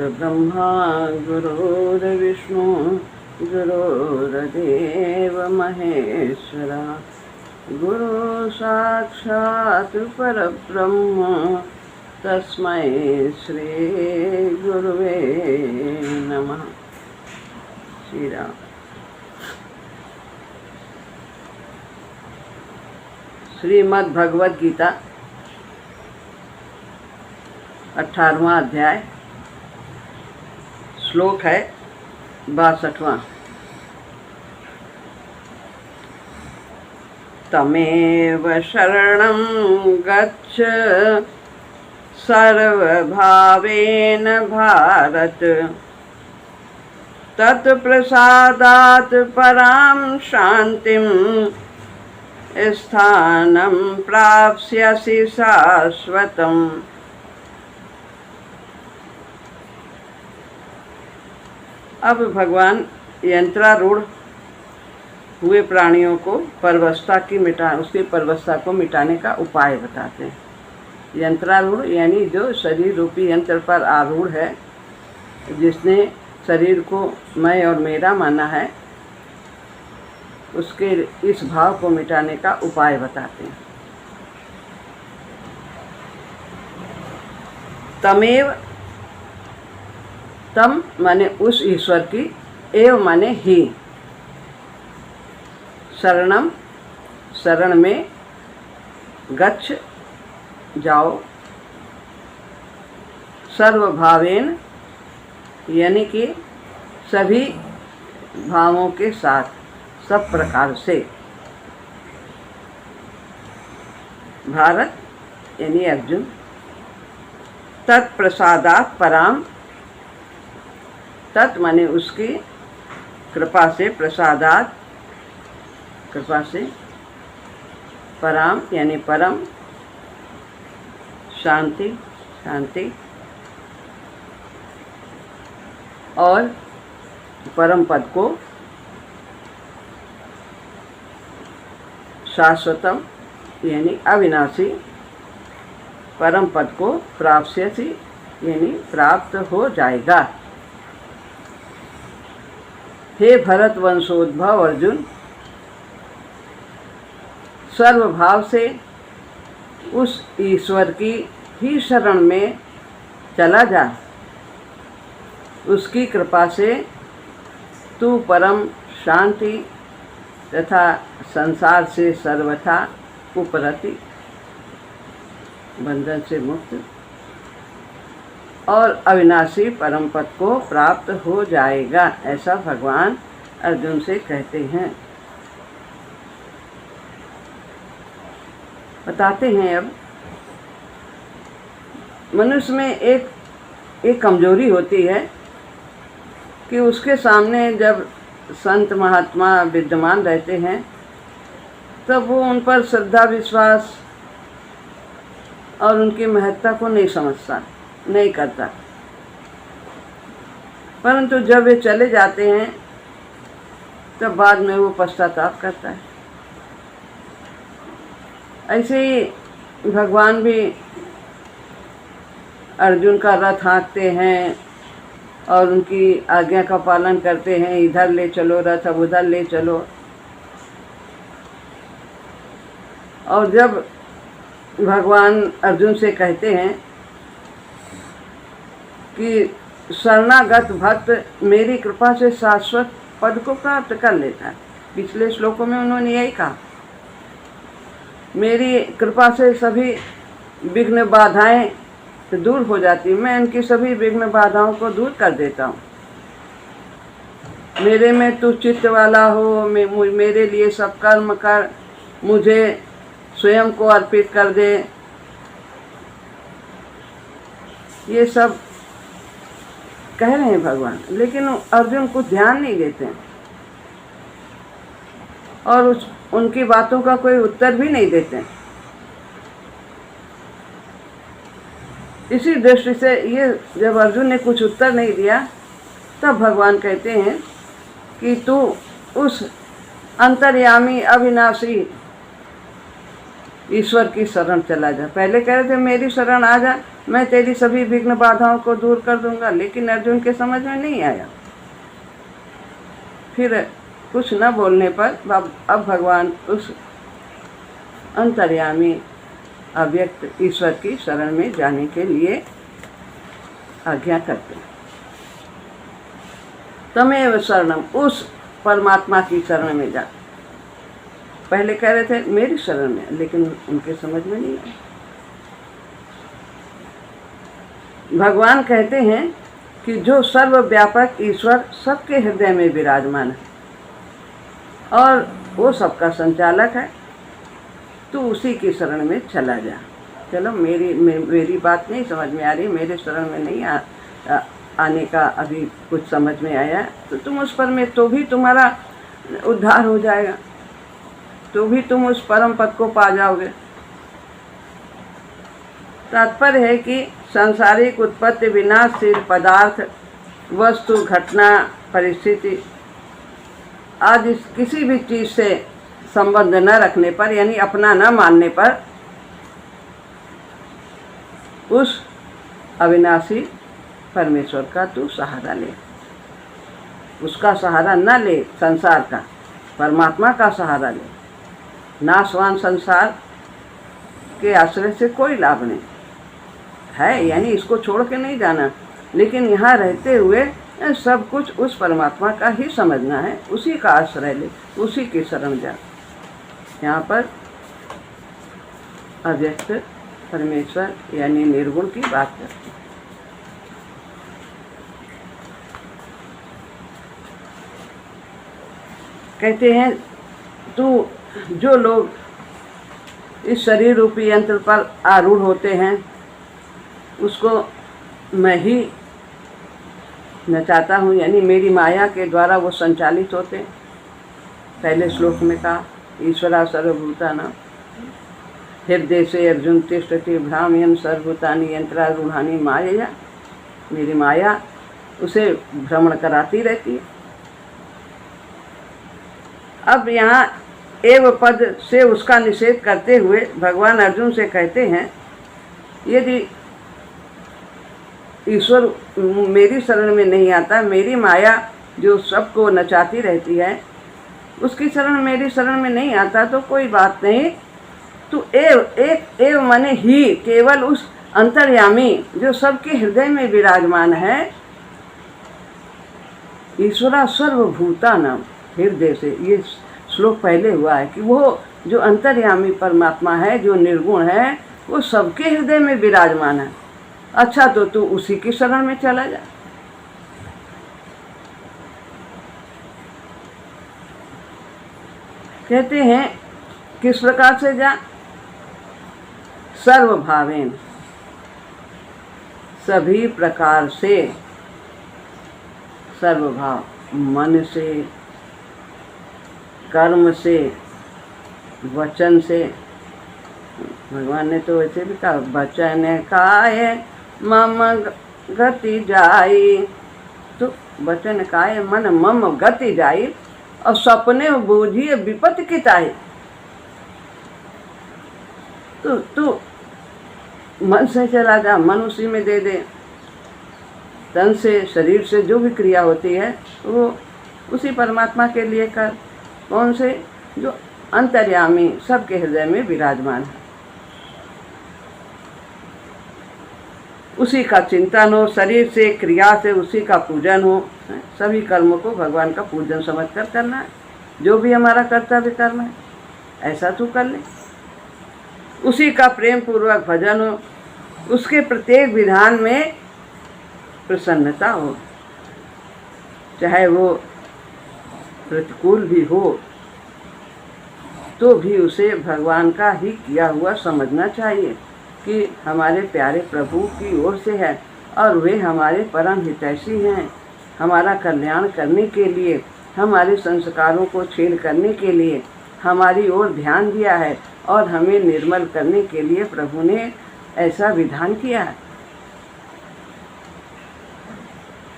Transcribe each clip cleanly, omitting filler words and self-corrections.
ब्रह्मा गुरुर्विष्णु गुरुर्देव महेश्वरा गुरु साक्षात् परब्रह्म तस्मै श्री गुरुवे नमः। श्री राम। श्रीमद् भगवद गीता 18वां अध्याय, श्लोक है 62वां। तमेव शरणं गच्छ सर्वभावेन भारत, तत्प्रसादात् परां शान्तिं स्थानं प्राप्स्यसि शाश्वतम्। अब भगवान यंत्रारूढ़ हुए प्राणियों को उसकी परवस्था को मिटाने का उपाय बताते हैं। यंत्रारूढ़ यानी जो शरीर रूपी यंत्र पर आरूढ़ है, जिसने शरीर को मैं और मेरा माना है, उसके इस भाव को मिटाने का उपाय बताते हैं। तमेव, तम माने उस ईश्वर की, एव माने ही, शरणम शरण में, गच्छ जाओ, सर्वभावेन यानी कि सभी भावों के साथ, सब प्रकार से। भारत यानी अर्जुन, तत्प्रसादात् पराम, तत् माने उसकी कृपा से, प्रसादात कृपा से, पराम यानी परम, शांति शांति, और परम पद को, शाश्वतम यानी अविनाशी, परम पद को प्राप्स्यसि यानी प्राप्त हो जाएगा। हे भरत वंशोद्भव अर्जुन, सर्वभाव से उस ईश्वर की ही शरण में चला जा। उसकी कृपा से तू परम शांति तथा संसार से सर्वथा उपरति, बंधन से मुक्त और अविनाशी परम पद को प्राप्त हो जाएगा। ऐसा भगवान अर्जुन से कहते हैं, बताते हैं। अब मनुष्य में एक कमजोरी होती है कि उसके सामने जब संत महात्मा विद्यमान रहते हैं, तब वो उन पर श्रद्धा विश्वास और उनकी महत्ता को नहीं समझता, नहीं करता। परंतु जब वे चले जाते हैं, तब बाद में वो पश्चाताप करता है। ऐसे ही भगवान भी अर्जुन का रथ हाँकते हैं और उनकी आज्ञा का पालन करते हैं। इधर ले चलो रथ, अब उधर ले चलो। और जब भगवान अर्जुन से कहते हैं कि शरणागत भक्त मेरी कृपा से शाश्वत पद को प्राप्त कर लेता है, पिछले श्लोकों में उन्होंने यही कहा, मेरी कृपा से सभी विघ्न बाधाएं दूर हो जाती, मैं इनकी सभी विघ्न बाधाओं को दूर कर देता हूँ। मेरे में तू चित्त वाला हो, मेरे लिए सब कर्म कर, मुझे स्वयं को अर्पित कर दे। ये सब कह रहे हैं भगवान, लेकिन अर्जुन को ध्यान नहीं देते हैं और उनकी बातों का कोई उत्तर भी नहीं देते हैं। इसी दृष्टि से ये जब अर्जुन ने कुछ उत्तर नहीं दिया, तब भगवान कहते हैं कि तू उस अंतर्यामी अविनाशी ईश्वर की शरण चला जा। पहले कह रहे थे मेरी शरण आ जा, मैं तेरी सभी विघ्न बाधाओं को दूर कर दूंगा। लेकिन अर्जुन के समझ में नहीं आया। फिर कुछ न बोलने पर अब भगवान उस अंतर्यामी अव्यक्त ईश्वर की शरण में जाने के लिए आज्ञा करते हैं। तमेव शरणम, उस परमात्मा की शरण में जा। पहले कह रहे थे मेरी शरण में, लेकिन उनके समझ में नहीं आया। भगवान कहते हैं कि जो सर्वव्यापक ईश्वर सबके हृदय में विराजमान है और वो सबका संचालक है, तू उसी की शरण में चला जा। चलो, मेरी बात नहीं समझ में आ रही, मेरे शरण में नहीं आने का अभी कुछ समझ में आया, तो तुम उस पर में तो भी तुम्हारा उद्धार हो जाएगा, तो भी तुम उस परम पद को पा जाओगे। तात्पर्य है कि सांसारिक उत्पत्ति विनाशशील पदार्थ, वस्तु, घटना, परिस्थिति आदि किसी भी चीज़ से संबंध न रखने पर, यानी अपना न मानने पर, उस अविनाशी परमेश्वर का तू सहारा ले। उसका सहारा न ले, संसार का, परमात्मा का सहारा ले। नाशवान संसार के आश्रय से कोई लाभ नहीं है, यानी इसको छोड़ के नहीं जाना, लेकिन यहाँ रहते हुए सब कुछ उस परमात्मा का ही समझना है, उसी का आश्रय ले, उसी की शरण जा। यहाँ पर अव्यक्त परमेश्वर यानी निर्गुण की बात करते हैं। कहते हैं तू, जो लोग इस शरीर रूपी यंत्र पर आरूढ़ होते हैं उसको मैं ही नचाता हूँ, यानी मेरी माया के द्वारा वो संचालित होते हैं। पहले श्लोक में कहा ईश्वरा सर्वभूतानां हृदय से अर्जुन तिष्ठति भ्राम्यन् सर्वभूतानि यंत्रारूढ़ानि मायया। मेरी माया उसे भ्रमण कराती रहती है। अब यहाँ एव पद से उसका निषेध करते हुए भगवान अर्जुन से कहते हैं, यदि ईश्वर मेरी शरण में नहीं आता, मेरी माया जो सबको नचाती रहती है उसकी शरण, मेरी शरण में नहीं आता, तो कोई बात नहीं, तू एव माने ही, केवल उस अंतर्यामी जो सबके हृदय में विराजमान है, ईश्वरा सर्वभूतानां हृदय से, ये श्लोक पहले हुआ है कि वो जो अंतर्यामी परमात्मा है, जो निर्गुण है, वो सबके हृदय में विराजमान है। अच्छा, तो तू उसी की शरण में चला जा। कहते हैं किस प्रकार से जा? सर्वभावेन, सभी प्रकार से, सर्वभाव, मन से, कर्म से, वचन से। भगवान ने तो वैसे भी कहा, वचन काय मम गति जाई, तो वचन काय मन मम गति जाई, और सपने बूझिए विपत्ति किताई। तो तू मन से चला जा, मन उसी में दे दे। तन से, शरीर से जो भी क्रिया होती है वो उसी परमात्मा के लिए कर। कौन से? जो अंतर्यामी सबके हृदय में विराजमान है, उसी का चिंतन हो, शरीर से, क्रिया से उसी का पूजन हो। सभी कर्मों को भगवान का पूजन समझकर करना है, जो भी हमारा कर्तव्य कर्म है ऐसा तू कर ले। उसी का प्रेम पूर्वक भजन हो, उसके प्रत्येक विधान में प्रसन्नता हो, चाहे वो प्रतिकूल भी हो तो भी उसे भगवान का ही किया हुआ समझना चाहिए कि हमारे प्यारे प्रभु की ओर से है और वे हमारे परम हितैषी हैं। हमारा कल्याण करने के लिए, हमारे संस्कारों को छीन करने के लिए हमारी ओर ध्यान दिया है और हमें निर्मल करने के लिए प्रभु ने ऐसा विधान किया है।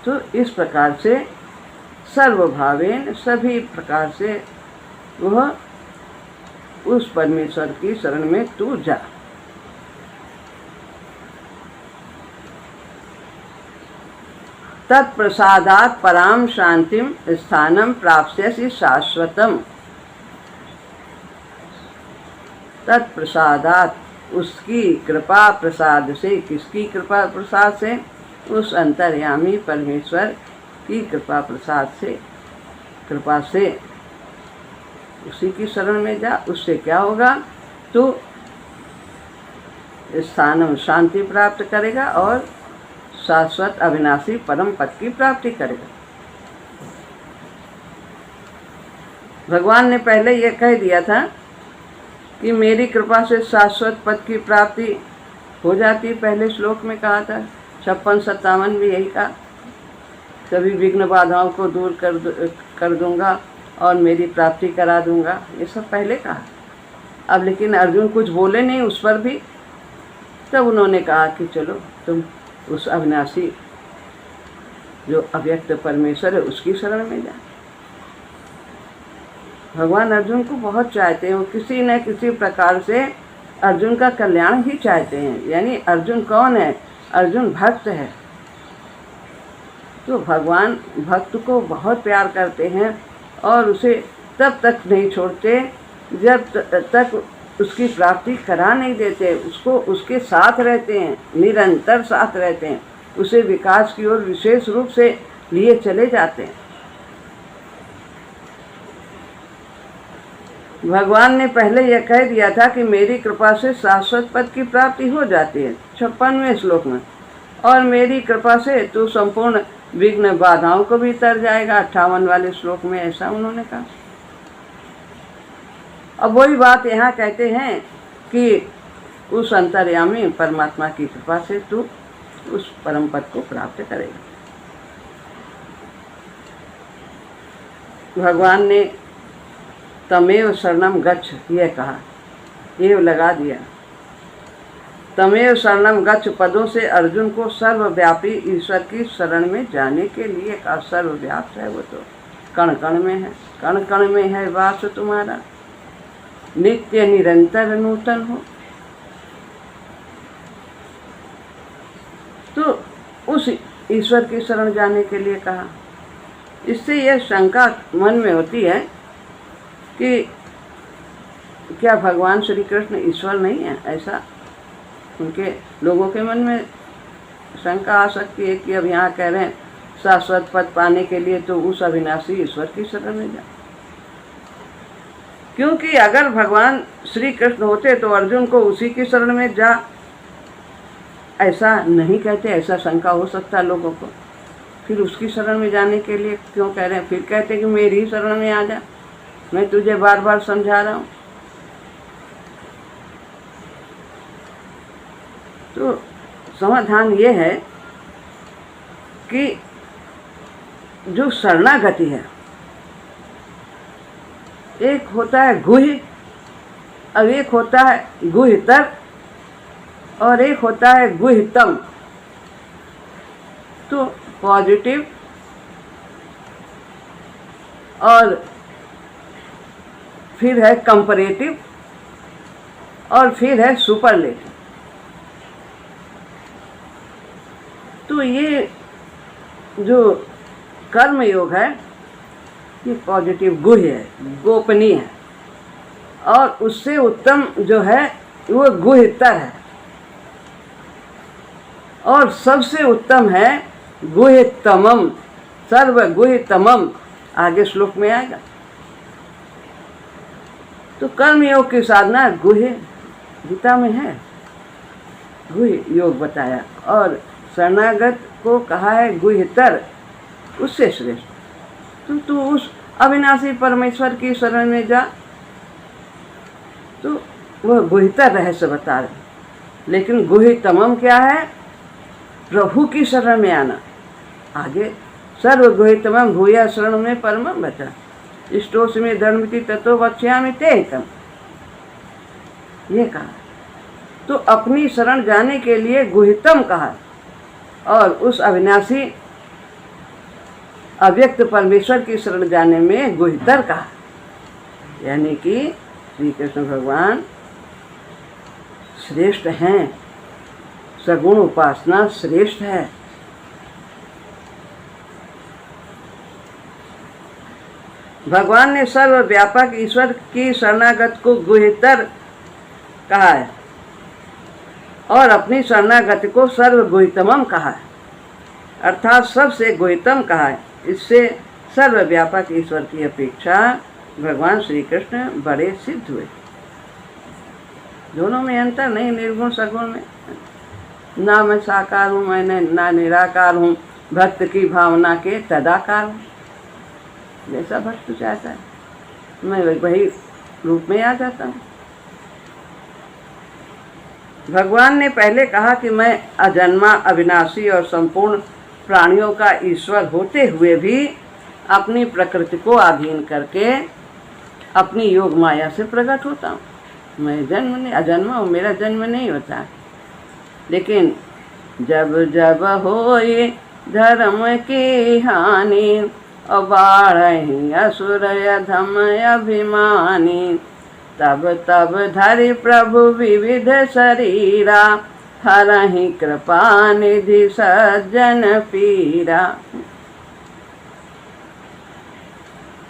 तो इस प्रकार से सर्वभावेन, सभी प्रकार से वह उस परमेश्वर की शरण में तू जा। तत्प्रसादात् पराम शांतिम स्थानम प्राप्स्यसि शाश्वतम। तत्प्रसादात्, उसकी कृपा प्रसाद से, किसकी कृपा प्रसाद से? उस अंतर्यामी परमेश्वर की कृपा प्रसाद से, कृपा से उसी की शरण में जा। उससे क्या होगा? तो स्थानम, शांति प्राप्त करेगा और शाश्वत अविनाशी परम पद की प्राप्ति करेगा। भगवान ने पहले यह कह दिया था कि मेरी कृपा से शाश्वत पद की प्राप्ति हो जाती। पहले श्लोक में कहा था, 56-57 भी यही कहा, सभी विघ्न बाधाओं को दूर कर दूंगा और मेरी प्राप्ति करा दूंगा। ये सब पहले कहा। अब लेकिन अर्जुन कुछ बोले नहीं उस पर भी। तब उन्होंने कहा कि चलो तुम उस अविनाशी जो अव्यक्त परमेश्वर है उसकी शरण में जा। भगवान अर्जुन को बहुत चाहते हैं। वो किसी न किसी प्रकार से अर्जुन का कल्याण ही चाहते हैं। यानी अर्जुन कौन है? अर्जुन भक्त है। तो भगवान भक्त को बहुत प्यार करते हैं और उसे तब तक नहीं छोड़ते जब तक उसकी प्राप्ति करा नहीं देते। उसको उसके साथ रहते हैं, निरंतर साथ रहते हैं। उसे विकास की ओर विशेष रूप से लिए चले जाते हैं। भगवान ने पहले यह कह दिया था कि मेरी कृपा से शाश्वत पद की प्राप्ति हो जाती है 56वें श्लोक में, और मेरी कृपा से तू संपूर्ण विघ्न बाधाओं को भी तर जाएगा 58 वाले श्लोक में, ऐसा उन्होंने कहा। अब वही बात यहाँ कहते हैं कि उस अंतर्यामी परमात्मा की कृपा से तू उस परम पद को प्राप्त करेगा। भगवान ने तमेव शरणम गच्छ यह कहा, एव लगा दिया। तमेव शरणम गच्छ पदों से अर्जुन को सर्वव्यापी ईश्वर की शरण में जाने के लिए कहा। सर्वव्याप्त है वो तो, कण कण में है, कण कण में है वास तुम्हारा, नित्य निरंतर नूतन हो। तो उस ईश्वर की शरण जाने के लिए कहा। इससे यह शंका मन में होती है कि क्या भगवान श्री कृष्ण ईश्वर नहीं है? ऐसा उनके लोगों के मन में शंका आ सकती है कि अब यहाँ कह रहे हैं शाश्वत पद पाने के लिए तो उस अविनाशी ईश्वर की शरण में जा। क्योंकि अगर भगवान श्री कृष्ण होते तो अर्जुन को उसी की शरण में जा ऐसा नहीं कहते। ऐसा शंका हो सकता है लोगों को। फिर उसकी शरण में जाने के लिए क्यों कह रहे हैं? फिर कहते कि मेरी ही शरण में आ जा, मैं तुझे बार बार समझा रहा हूँ। तो समाधान ये है कि जो शरणागति है, एक होता है गुह्य, अब एक होता है गुह्यतर और एक होता है गुह्यतम। तो पॉजिटिव और फिर है कंपैरेटिव और फिर है सुपरलेटिव। तो ये जो कर्म योग है ये पॉजिटिव गुह्य है, गोपनीय है, और उससे उत्तम जो है वो गुह्यतर है, और सबसे उत्तम है गुह्यतमम, सर्व गुह्यतमम। आगे श्लोक में आएगा। तो कर्म योग की साधना गुह्य गीता में है, गुह्य योग बताया, और शरणागत को कहा है गुह्यतर, उससे श्रेष्ठ। तो तू उस अविनाशी परमेश्वर की शरण में जा। तो वह गुह्यतर रहस्य बता रहे। लेकिन गुह्यतमम क्या है? प्रभु की शरण में आना। आगे सर्व गुह्यतमम भूया शरण में परमम बचा, इष्टोस में धर्मति तत्व वक्ष्यामि ते हितम, ये कहा। तो अपनी शरण जाने के लिए गुह्यतम कहा, और उस अविनाशी अव्यक्त परमेश्वर की शरण जाने में गुह्यतर कहा। यानी कि श्री कृष्ण भगवान श्रेष्ठ हैं, सगुण उपासना श्रेष्ठ है। भगवान ने सर्वव्यापक ईश्वर की शरणागत को गुह्यतर कहा है और अपनी शरणागति को सर्वगुह्यतमम कहा है, अर्थात सबसे गुह्यतम कहा है। इससे सर्वव्यापक ईश्वर की अपेक्षा भगवान श्री कृष्ण बड़े सिद्ध हुए। दोनों में अंतर नहीं, निर्गुण सगुण में। ना मैं साकार हूँ, मैं ना निराकार हूँ, भक्त की भावना के तदाकार हूँ। जैसा भक्त चाहता है मैं वही रूप में आ जाता हूँ। भगवान ने पहले कहा कि मैं अजन्मा, अविनाशी और संपूर्ण प्राणियों का ईश्वर होते हुए भी अपनी प्रकृति को अधीन करके अपनी योग माया से प्रकट होता हूँ। मैं जन्म नहीं, अजन्मा हूँ, मेरा जन्म नहीं होता। लेकिन जब जब होए धर्म की हानि और बाढ़हि असुर अधम अभिमानी, तब तब धरि प्रभु विविध शरीरा, हरहि कृपा निधि सज्जन पीरा।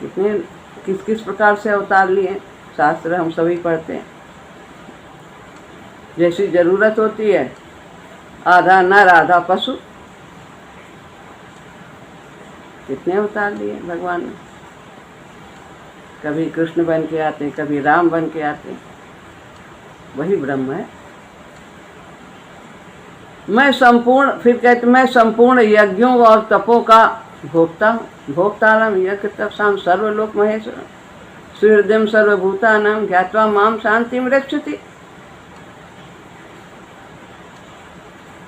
कितने किस किस प्रकार से अवतार लिए शास्त्र हम सभी पढ़ते हैं। जैसी जरूरत होती है, आधा नर आधा पशु, कितने अवतार लिए भगवान ने। कभी कृष्ण बन के आते, कभी राम बन के आते, वही ब्रह्म है। मैं संपूर्ण यज्ञों और तपों का भोक्ता हूँ। भोक्तारम यज्ञ तपसाम सर्वलोक महेश्वरम, सुहृदयम सर्वभूतानां ज्ञात्वा माम शांतिम रक्षति।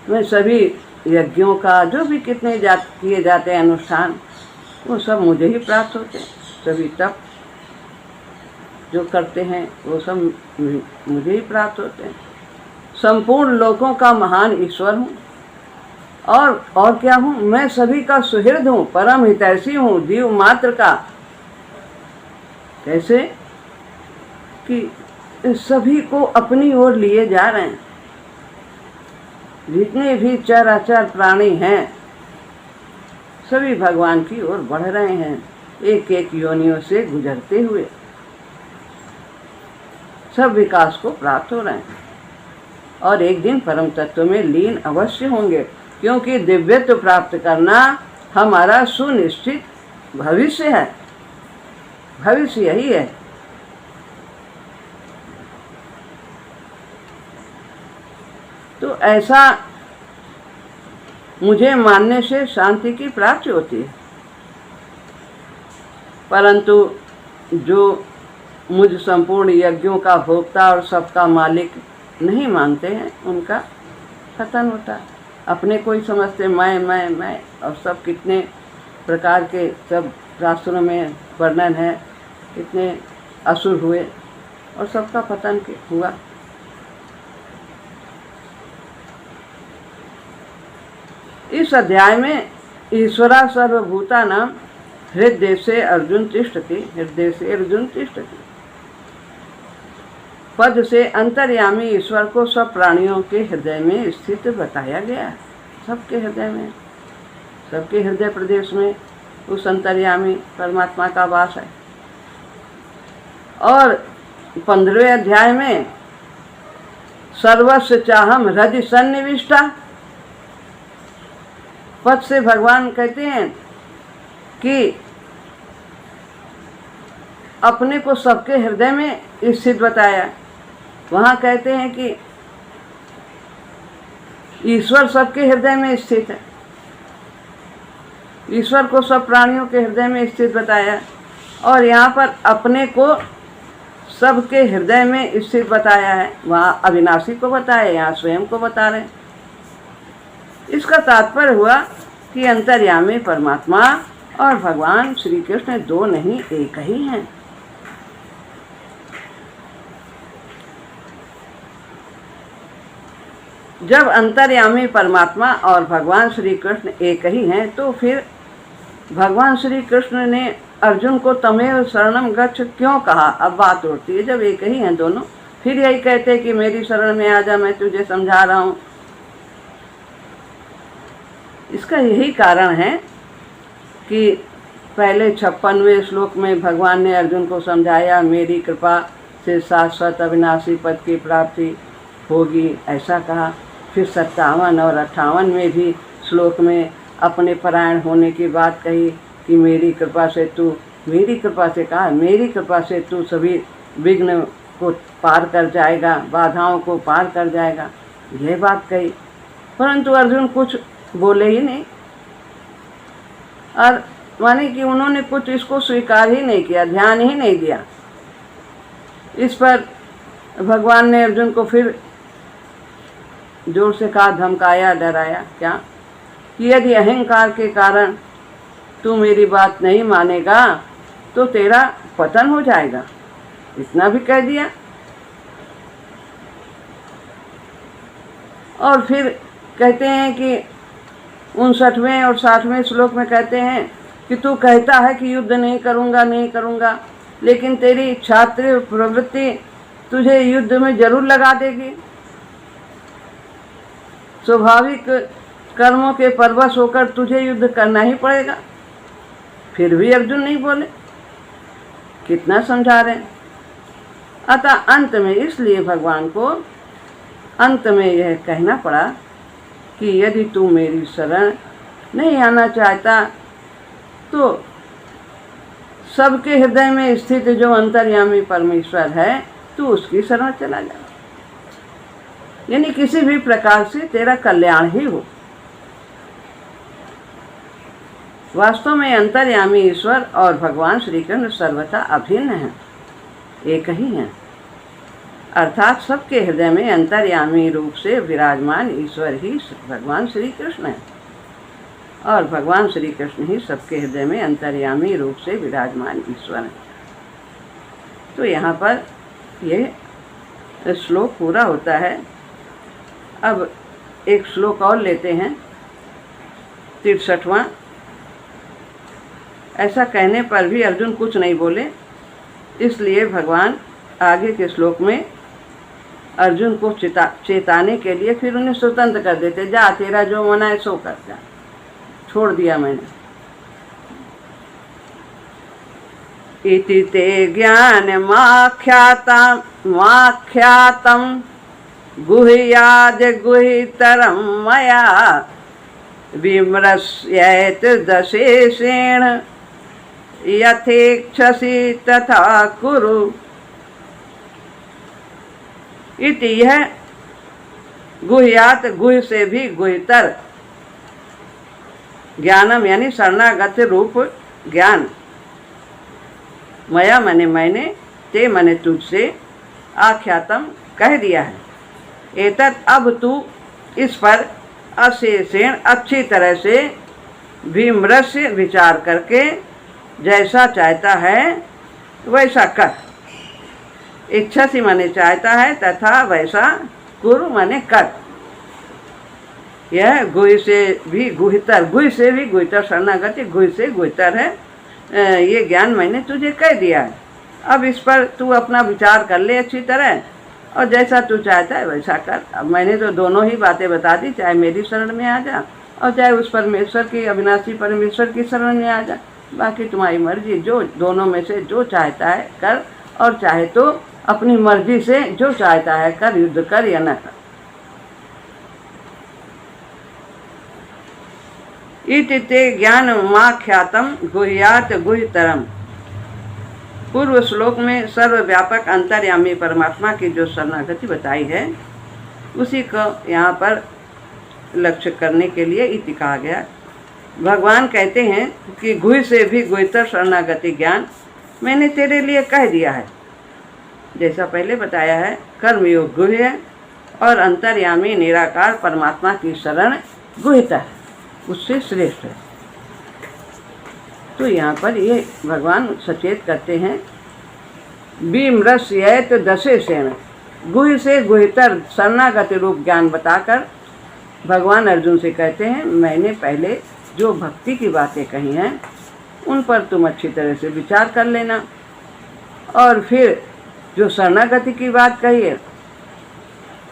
मैं सभी यज्ञों का जो भी कितने किए जाते हैं अनुष्ठान, वो सब मुझे ही प्राप्त होते हैं। सभी तप जो करते हैं वो सब मुझे ही प्राप्त होते हैं। संपूर्ण लोकों का महान ईश्वर हूँ। और क्या हूँ? मैं सभी का सुहृद हूँ, परम हितैषी हूँ, जीव मात्र का। कैसे कि सभी को अपनी ओर लिए जा रहे हैं। जितने भी चराचर प्राणी हैं सभी भगवान की ओर बढ़ रहे हैं, एक एक योनियों से गुजरते हुए सब विकास को प्राप्त हो रहे हैं और एक दिन परम तत्व में लीन अवश्य होंगे, क्योंकि दिव्यत्व प्राप्त करना हमारा सुनिश्चित भविष्य है। भविष्य यही है। तो ऐसा मुझे मानने से शांति की प्राप्ति होती है। परंतु जो मुझ संपूर्ण यज्ञों का भोक्ता और सबका मालिक नहीं मानते हैं, उनका पतन होता है। अपने को ही समझते मैं और सब कितने प्रकार के सब शास्त्रों में वर्णन है, कितने असुर हुए और सबका पतन हुआ। इस अध्याय में ईश्वरा सर्वभूतानां हृदय से अर्जुन तिष्ठति पद से अंतर्यामी ईश्वर को सब प्राणियों के हृदय में स्थित बताया गया। सबके हृदय में, सबके हृदय प्रदेश में उस अंतर्यामी परमात्मा का वास है। और 15वें अध्याय में सर्वस्व चाहम हृदय सन्निविष्टा पद से भगवान कहते हैं कि अपने को सबके हृदय में स्थित बताया। वहाँ कहते हैं कि ईश्वर सबके हृदय में स्थित है। ईश्वर को सब प्राणियों के हृदय में स्थित बताया और यहाँ पर अपने को सबके हृदय में स्थित बताया है। वहाँ अविनाशी को बताया, यहाँ स्वयं को बता रहे हैं। इसका तात्पर्य हुआ कि अंतर्यामी परमात्मा और भगवान श्री कृष्ण दो नहीं, एक ही हैं। जब अंतर्यामी परमात्मा और भगवान श्री कृष्ण एक ही हैं, तो फिर भगवान श्री कृष्ण ने अर्जुन को तमेव शरणम गच्छ क्यों कहा? अब बात उठती है, जब एक ही हैं दोनों, फिर यही कहते हैं कि मेरी शरण में आ जा, मैं तुझे समझा रहा हूँ। इसका यही कारण है कि पहले 56वें श्लोक में भगवान ने अर्जुन को समझाया मेरी कृपा से शाश्वत अविनाशी पद की प्राप्ति होगी, ऐसा कहा। फिर 57 और 58 में भी श्लोक में अपने परायण होने की बात कही कि मेरी कृपा से तू सभी विघ्न को पार कर जाएगा, बाधाओं को पार कर जाएगा, यह बात कही। परंतु अर्जुन कुछ बोले ही नहीं, और माने कि उन्होंने कुछ इसको स्वीकार ही नहीं किया, ध्यान ही नहीं दिया। इस पर भगवान ने अर्जुन को फिर जोर से कहा, धमकाया, डराया, क्या कि यदि अहंकार के कारण तू मेरी बात नहीं मानेगा तो तेरा पतन हो जाएगा, इतना भी कह दिया। और फिर कहते हैं कि 59वें और 60वें श्लोक में कहते हैं कि तू कहता है कि युद्ध नहीं करूँगा, लेकिन तेरी क्षात्रिय प्रवृत्ति तुझे युद्ध में जरूर लगा देगी। स्वाभाविक कर्मों के परवश होकर तुझे युद्ध करना ही पड़ेगा। फिर भी अर्जुन नहीं बोले, कितना समझा रहे हैं। अतः अंत में इसलिए भगवान को अंत में यह कहना पड़ा कि यदि तू मेरी शरण नहीं आना चाहता तो सबके हृदय में स्थित जो अंतर्यामी परमेश्वर है तू उसकी शरण चला जा, यानी किसी भी प्रकार से तेरा कल्याण ही हो। वास्तव में अंतर्यामी ईश्वर और भगवान श्री कृष्ण सर्वथा अभिन्न हैं, एक ही हैं। अर्थात सबके हृदय में अंतर्यामी रूप से विराजमान ईश्वर ही भगवान श्री कृष्ण है, और भगवान श्री कृष्ण ही सबके हृदय में अंतर्यामी रूप से विराजमान ईश्वर है। तो यहाँ पर यह श्लोक पूरा होता है। अब एक श्लोक और लेते हैं, 63वां। ऐसा कहने पर भी अर्जुन कुछ नहीं बोले, इसलिए भगवान आगे के श्लोक में अर्जुन को चेताने के लिए फिर उन्हें स्वतंत्र कर देते, जा तेरा जो मना है सो कर जा, छोड़ दिया मैंने। इति ते ज्ञानमाख्यातं गुह्याद् गुह्यतरं मया विमृश्येत दशेषेण यथेक्षसि तथा कुरु। इति यह गुह्यात, गुह्य से भी गुह्यतर, ज्ञानम यानी शरणागत रूप ज्ञान, मया मने मैंने, ते मने तुझसे, आख्यातम कह दिया है। एतत् अब तू इस पर अशेषेण अच्छी तरह से विमृश्य विचार करके जैसा चाहता है वैसा कर। इच्छा से माने चाहता है, तथा वैसा कुरु माने कर। यह गुह्य से भी गुह्यतर, गुह्य से भी गुह्यतर, शरणागति गुह्य से गुह्यतर है। ये ज्ञान मैंने तुझे कह दिया है। अब इस पर तू अपना विचार कर ले अच्छी तरह, और जैसा तू चाहता है वैसा कर। अब मैंने तो दोनों ही बातें बता दी, चाहे मेरी शरण में आ जा और चाहे उस परमेश्वर की, अविनाशी परमेश्वर की शरण में आ जा। बाकी तुम्हारी मर्जी, जो दोनों में से जो चाहता है कर, और चाहे तो अपनी मर्जी से जो चाहता है कर, युद्ध कर या न कर। इति ते ज्ञानमाख्यातं गुह्यात् गुह्यतरम्। पूर्व श्लोक में सर्वव्यापक अंतर्यामी परमात्मा की जो शरणागति बताई है उसी को यहाँ पर लक्ष्य करने के लिए इति कहा गया। भगवान कहते हैं कि गुह्य से भी गुह्यतर शरणागति ज्ञान मैंने तेरे लिए कह दिया है। जैसा पहले बताया है, कर्मयोग गुह्य है और अंतर्यामी निराकार परमात्मा की शरण गुह्यता है, उससे श्रेष्ठ है। तो यहाँ पर ये भगवान सचेत करते हैं, विमृश्येत दशेषेण, गुह्य से गुह्यतर शरणागति रूप ज्ञान बताकर भगवान अर्जुन से कहते हैं, मैंने पहले जो भक्ति की बातें कही हैं उन पर तुम अच्छी तरह से विचार कर लेना, और फिर जो शरणागति की बात कही है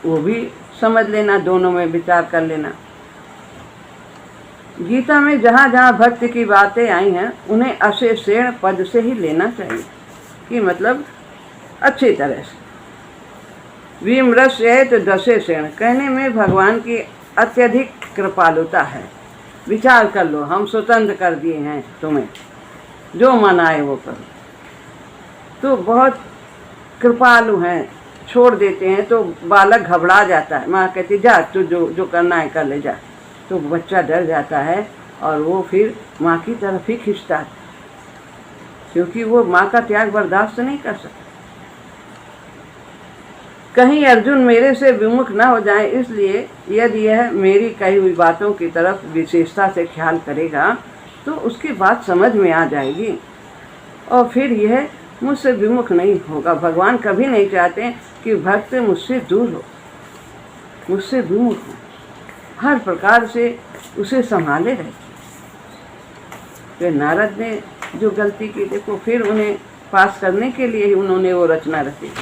वो भी समझ लेना, दोनों में विचार कर लेना। गीता में जहाँ जहाँ भक्ति की बातें आई हैं उन्हें अशेषेण पद से ही लेना चाहिए, कि मतलब अच्छी तरह से। विमृश्य तो दशेषेण कहने में भगवान की अत्यधिक कृपालुता है। विचार कर लो, हम स्वतंत्र कर दिए हैं तुम्हें, जो मन आए वो करो। तो बहुत कृपालु हैं, छोड़ देते हैं तो बालक घबरा जाता है। माँ कहती जा तू जो करना है कर ले जा, तो बच्चा डर जाता है और वो फिर माँ की तरफ ही खींचता है, क्योंकि वो माँ का त्याग बर्दाश्त नहीं कर सकता। कहीं अर्जुन मेरे से विमुख न हो जाए, इसलिए यदि यह मेरी कही हुई बातों की तरफ विशेषता से ख्याल करेगा तो उसकी बात समझ में आ जाएगी और फिर यह मुझसे विमुख नहीं होगा। भगवान कभी नहीं चाहते कि भक्त मुझसे दूर हो, मुझसे विमुख हो, हर प्रकार से उसे संभाले रहे। फिर नारद ने जो गलती की, देखो फिर उन्हें पास करने के लिए ही उन्होंने वो रचना रची,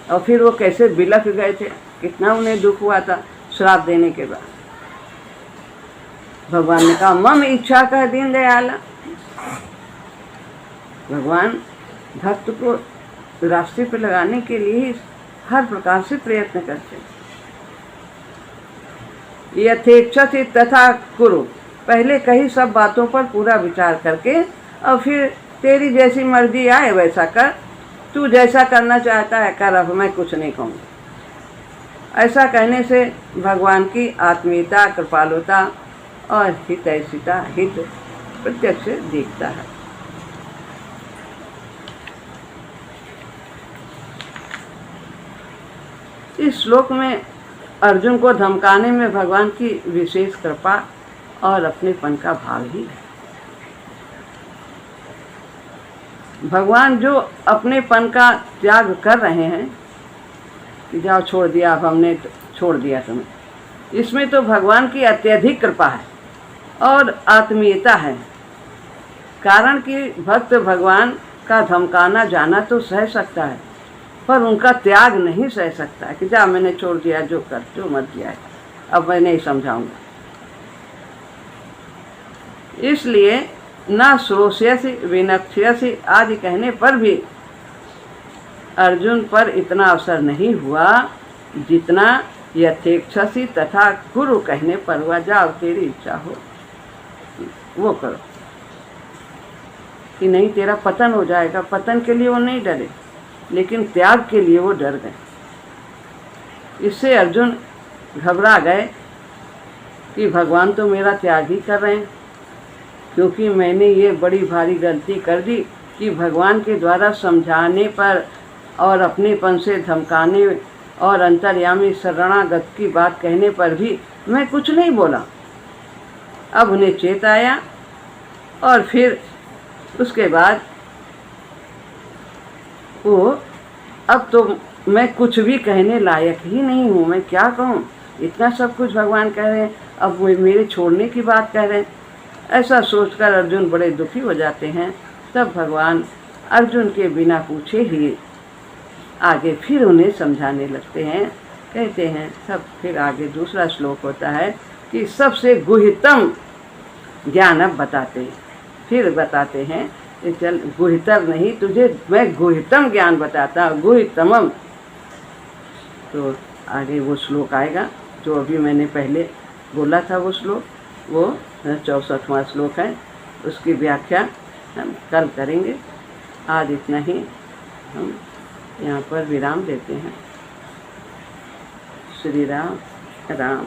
और फिर वो कैसे बिलख गए थे, कितना उन्हें दुख हुआ था श्राप देने के बाद। भगवान ने कहा मम इच्छा का दीन दयाला। भगवान भक्त को रास्ते पर लगाने के लिए हर प्रकार से प्रयत्न करते हैं। यथेच्छति तथा कुरु, पहले कही सब बातों पर पूरा विचार करके और फिर तेरी जैसी मर्जी आए वैसा कर, तू जैसा करना चाहता है कर, अब मैं कुछ नहीं कहूँगा। ऐसा कहने से भगवान की आत्मीयता, कृपालुता और हितैषिता, हित प्रत्यक्ष दिखता है। इस श्लोक में अर्जुन को धमकाने में भगवान की विशेष कृपा और अपनेपन का भाव ही है। भगवान जो अपनेपन का त्याग कर रहे हैं कि जाओ छोड़ दिया, अब हमने छोड़ दिया तुम्हें, इसमें तो भगवान की अत्यधिक कृपा है और आत्मीयता है। कारण कि भक्त भगवान का धमकाना जाना तो सह सकता है, पर उनका त्याग नहीं सह सकता है कि जा मैंने छोड़ दिया, जो कर जो मत दिया है, अब मैं नहीं समझाऊंगा। इसलिए न श्रोष्यसि विनक्ष्यसि आदि कहने पर भी अर्जुन पर इतना अवसर नहीं हुआ जितना यथेच्छसि तथा कुरु कहने पर हुआ। जाओ तेरी इच्छा हो वो करो, कि नहीं तेरा पतन हो जाएगा। पतन के लिए वो नहीं डरे, लेकिन त्याग के लिए वो डर गए। इससे अर्जुन घबरा गए कि भगवान तो मेरा त्याग ही कर रहे हैं, क्योंकि मैंने ये बड़ी भारी गलती कर दी कि भगवान के द्वारा समझाने पर और अपनेपन से धमकाने और अंतर्यामी शरणागत की बात कहने पर भी मैं कुछ नहीं बोला। अब उन्हें चेत आया और फिर उसके बाद वो अब तो मैं कुछ भी कहने लायक ही नहीं हूँ, मैं क्या कहूँ, इतना सब कुछ भगवान कह रहे हैं, अब वो मेरे छोड़ने की बात कह रहे हैं। ऐसा सोचकर अर्जुन बड़े दुखी हो जाते हैं। तब भगवान अर्जुन के बिना पूछे ही आगे फिर उन्हें समझाने लगते हैं। कहते हैं सब, फिर आगे दूसरा श्लोक होता है कि सबसे गुह्यतम ज्ञान अब बताते हैं। फिर बताते हैं कि चल गुह्यतर नहीं, तुझे मैं गुह्यतम ज्ञान बताता हूँ, गुह्यतमम। तो आगे वो श्लोक आएगा जो अभी मैंने पहले बोला था, वो श्लोक, वो 64वां श्लोक है। उसकी व्याख्या हम कल करेंगे। आज इतना ही हम यहाँ पर विराम देते हैं। श्री राम राम।